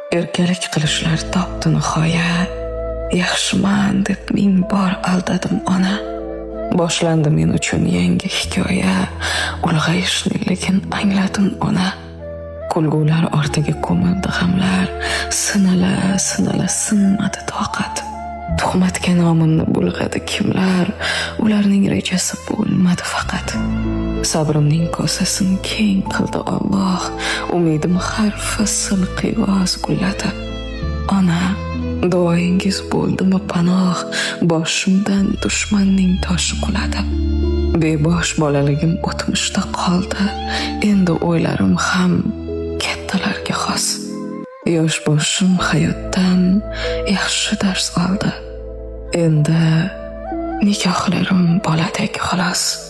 Erkalik qilishlar topdi nihoya, yaxshiman deb ming bor aldadim ona. Boshlandi men uchun yangi hikoya, ulg'ayishni lekin angladim ona. Kulgular ortiga ko'mildi g'amlar, sinala sinmadi toqat. Tuhmatga nomimni bulg'adi kimlar, ularning rejasi bo'lmadi faqat. Sabrimning kosasini keng qildi Alloh, umidim har fasl qiyoz gulladi. Ona, duoyingiz bo'ldimi panoh, boshimdan dushmanning toshi quladi. Bebosh bolaligim o'tmishda qoldi, endi o'ylarim ham kattalarga xos. Yosh boshim hayotdan yaxshi dars oldi. Endi nikohlarim boladek xolos.